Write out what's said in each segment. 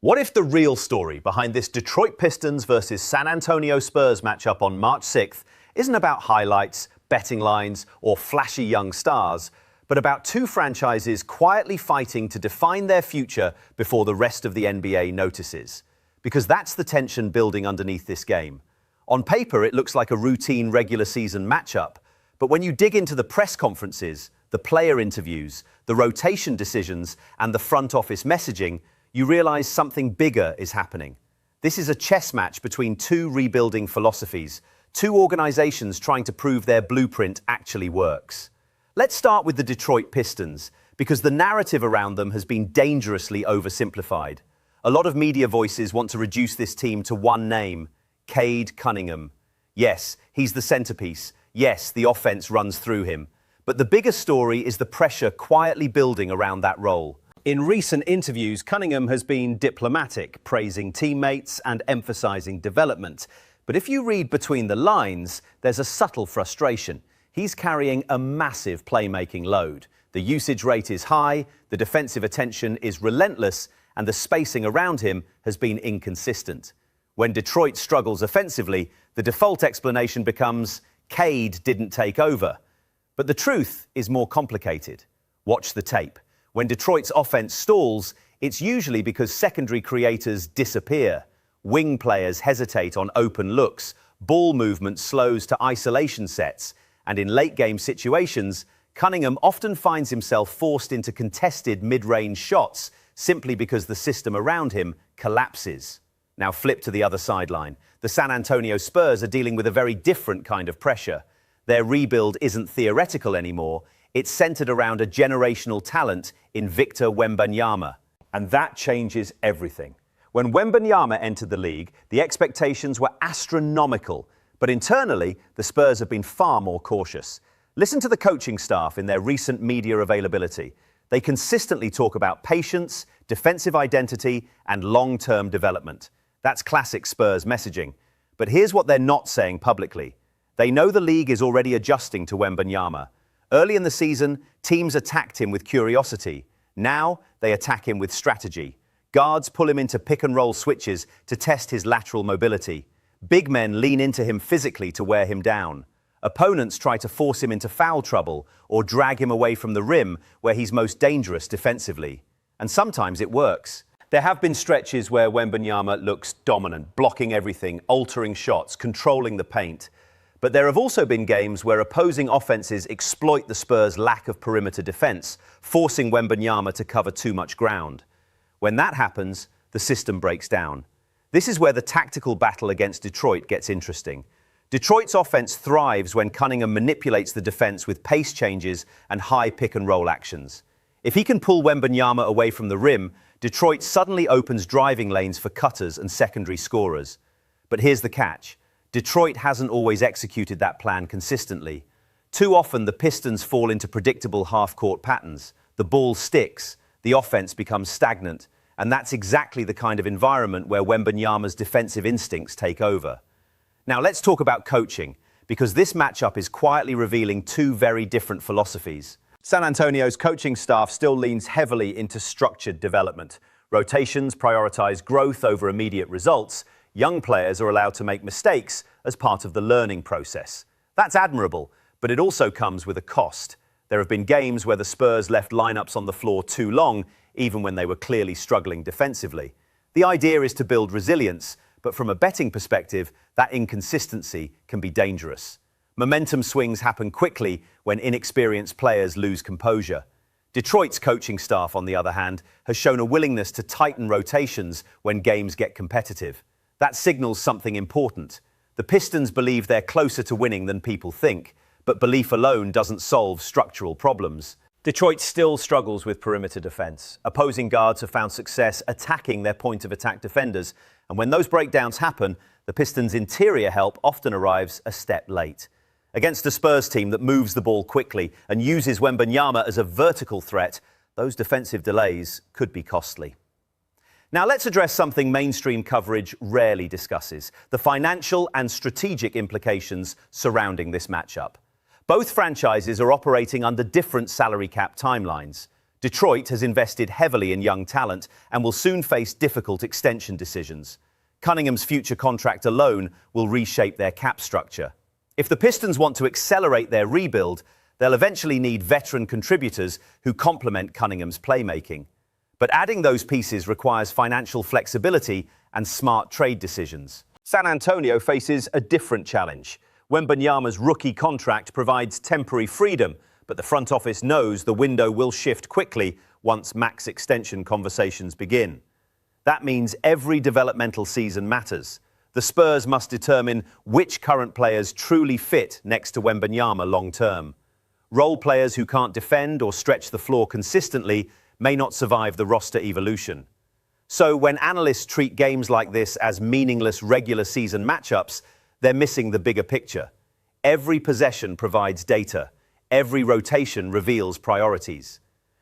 What if the real story behind this Detroit Pistons versus San Antonio Spurs matchup on March 6th isn't about highlights, betting lines, or flashy young stars, but about two franchises quietly fighting to define their future before the rest of the NBA notices? Because that's the tension building underneath this game. On paper, it looks like a routine regular season matchup, but when you dig into the press conferences, the player interviews, the rotation decisions, and the front office messaging, you realize something bigger is happening. This is a chess match between two rebuilding philosophies, two organizations trying to prove their blueprint actually works. Let's start with the Detroit Pistons, because the narrative around them has been dangerously oversimplified. A lot of media voices want to reduce this team to one name, Cade Cunningham. Yes, he's the centerpiece. Yes, the offense runs through him. But the bigger story is the pressure quietly building around that role. In recent interviews, Cunningham has been diplomatic, praising teammates and emphasizing development. But if you read between the lines, there's a subtle frustration. He's carrying a massive playmaking load. The usage rate is high, the defensive attention is relentless, and the spacing around him has been inconsistent. When Detroit struggles offensively, the default explanation becomes, Cade didn't take over. But the truth is more complicated. Watch the tape. When Detroit's offense stalls, it's usually because secondary creators disappear. Wing players hesitate on open looks, ball movement slows to isolation sets, and in late-game situations, Cunningham often finds himself forced into contested mid-range shots simply because the system around him collapses. Now flip to the other sideline. The San Antonio Spurs are dealing with a very different kind of pressure. Their rebuild isn't theoretical anymore. It's centered around a generational talent in Victor Wembanyama. And that changes everything. When Wembanyama entered the league, the expectations were astronomical. But internally, the Spurs have been far more cautious. Listen to the coaching staff in their recent media availability. They consistently talk about patience, defensive identity, and long-term development. That's classic Spurs messaging. But here's what they're not saying publicly. They know the league is already adjusting to Wembanyama. Early in the season, teams attacked him with curiosity. Now, they attack him with strategy. Guards pull him into pick-and-roll switches to test his lateral mobility. Big men lean into him physically to wear him down. Opponents try to force him into foul trouble or drag him away from the rim where he's most dangerous defensively. And sometimes it works. There have been stretches where Wembanyama looks dominant, blocking everything, altering shots, controlling the paint. But there have also been games where opposing offenses exploit the Spurs' lack of perimeter defense, forcing Wembanyama to cover too much ground. When that happens, the system breaks down. This is where the tactical battle against Detroit gets interesting. Detroit's offense thrives when Cunningham manipulates the defense with pace changes and high pick-and-roll actions. If he can pull Wembanyama away from the rim, Detroit suddenly opens driving lanes for cutters and secondary scorers. But here's the catch. Detroit hasn't always executed that plan consistently. Too often, the Pistons fall into predictable half-court patterns. The ball sticks, the offense becomes stagnant, and that's exactly the kind of environment where Wembanyama's defensive instincts take over. Now let's talk about coaching, because this matchup is quietly revealing two very different philosophies. San Antonio's coaching staff still leans heavily into structured development. Rotations prioritize growth over immediate results. Young players are allowed to make mistakes as part of the learning process. That's admirable, but it also comes with a cost. There have been games where the Spurs left lineups on the floor too long, even when they were clearly struggling defensively. The idea is to build resilience, but from a betting perspective, that inconsistency can be dangerous. Momentum swings happen quickly when inexperienced players lose composure. Detroit's coaching staff, on the other hand, has shown a willingness to tighten rotations when games get competitive. That signals something important. The Pistons believe they're closer to winning than people think, but belief alone doesn't solve structural problems. Detroit still struggles with perimeter defense. Opposing guards have found success attacking their point-of-attack defenders, and when those breakdowns happen, the Pistons' interior help often arrives a step late. Against a Spurs team that moves the ball quickly and uses Wembanyama as a vertical threat, those defensive delays could be costly. Now let's address something mainstream coverage rarely discusses, the financial and strategic implications surrounding this matchup. Both franchises are operating under different salary cap timelines. Detroit has invested heavily in young talent and will soon face difficult extension decisions. Cunningham's future contract alone will reshape their cap structure. If the Pistons want to accelerate their rebuild, they'll eventually need veteran contributors who complement Cunningham's playmaking. But adding those pieces requires financial flexibility and smart trade decisions. San Antonio faces a different challenge. Wembanyama's rookie contract provides temporary freedom, but the front office knows the window will shift quickly once max extension conversations begin. That means every developmental season matters. The Spurs must determine which current players truly fit next to Wembanyama long-term. Role players who can't defend or stretch the floor consistently may not survive the roster evolution. So when analysts treat games like this as meaningless regular season matchups, they're missing the bigger picture. Every possession provides data. Every rotation reveals priorities.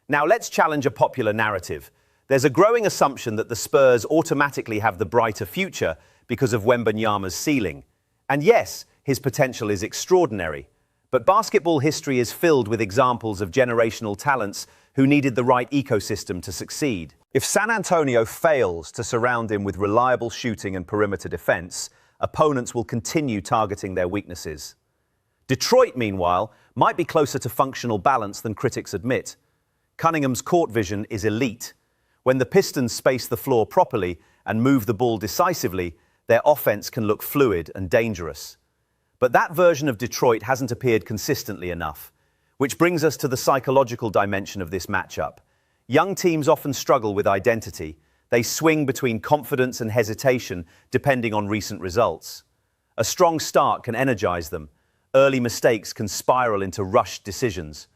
Now let's challenge a popular narrative. There's a growing assumption that the Spurs automatically have the brighter future because of Wembanyama's ceiling. And yes, his potential is extraordinary. But basketball history is filled with examples of generational talents who needed the right ecosystem to succeed. If San Antonio fails to surround him with reliable shooting and perimeter defense, opponents will continue targeting their weaknesses. Detroit, meanwhile, might be closer to functional balance than critics admit. Cunningham's court vision is elite. When the Pistons space the floor properly and move the ball decisively, their offense can look fluid and dangerous. But that version of Detroit hasn't appeared consistently enough, which brings us to the psychological dimension of this matchup. Young teams often struggle with identity. They swing between confidence and hesitation depending on recent results. A strong start can energize them. Early mistakes can spiral into rushed decisions.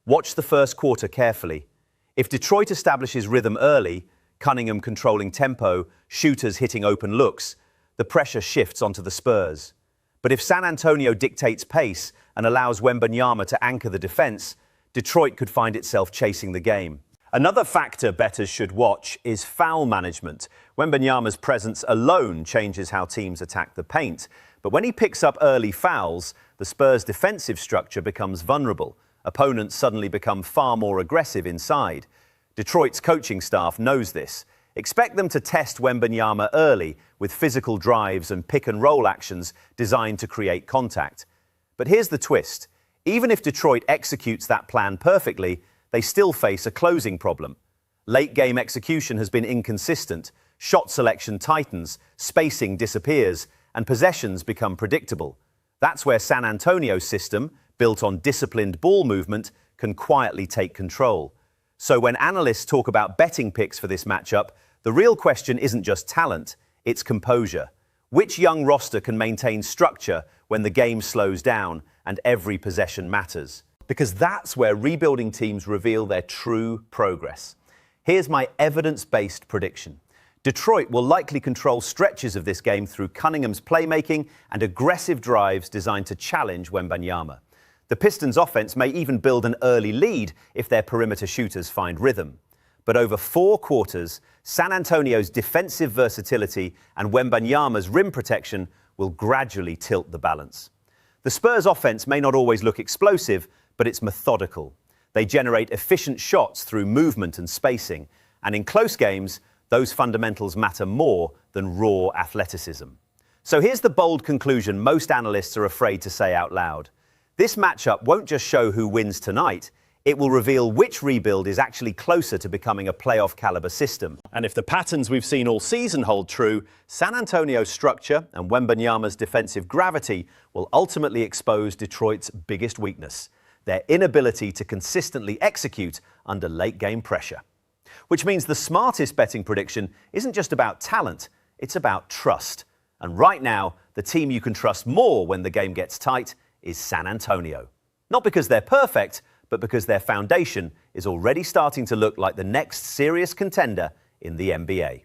Watch the first quarter carefully. If Detroit establishes rhythm early, Cunningham controlling tempo, shooters hitting open looks, the pressure shifts onto the Spurs. But if San Antonio dictates pace and allows Wembanyama to anchor the defense, Detroit could find itself chasing the game. Another factor bettors should watch is foul management. Wembanyama's presence alone changes how teams attack the paint. But when he picks up early fouls, the Spurs' defensive structure becomes vulnerable. Opponents suddenly become far more aggressive inside. Detroit's coaching staff knows this. Expect them to test Wembanyama early with physical drives and pick-and-roll actions designed to create contact. But here's the twist. Even if Detroit executes that plan perfectly, they still face a closing problem. Late-game execution has been inconsistent, shot selection tightens, spacing disappears, and possessions become predictable. That's where San Antonio's system, built on disciplined ball movement, can quietly take control. So when analysts talk about betting picks for this matchup, the real question isn't just talent, it's composure. Which young roster can maintain structure when the game slows down and every possession matters? Because that's where rebuilding teams reveal their true progress. Here's my evidence-based prediction. Detroit will likely control stretches of this game through Cunningham's playmaking and aggressive drives designed to challenge Wembanyama. The Pistons' offense may even build an early lead if their perimeter shooters find rhythm. But over 4 quarters, San Antonio's defensive versatility and Wembanyama's rim protection will gradually tilt the balance. The Spurs' offense may not always look explosive, but it's methodical. They generate efficient shots through movement and spacing, and in close games, those fundamentals matter more than raw athleticism. So here's the bold conclusion most analysts are afraid to say out loud. This matchup won't just show who wins tonight, it will reveal which rebuild is actually closer to becoming a playoff-caliber system. And if the patterns we've seen all season hold true, San Antonio's structure and Wembanyama's defensive gravity will ultimately expose Detroit's biggest weakness, their inability to consistently execute under late-game pressure. Which means the smartest betting prediction isn't just about talent, it's about trust. And right now, the team you can trust more when the game gets tight is San Antonio. Not because they're perfect, but because their foundation is already starting to look like the next serious contender in the NBA.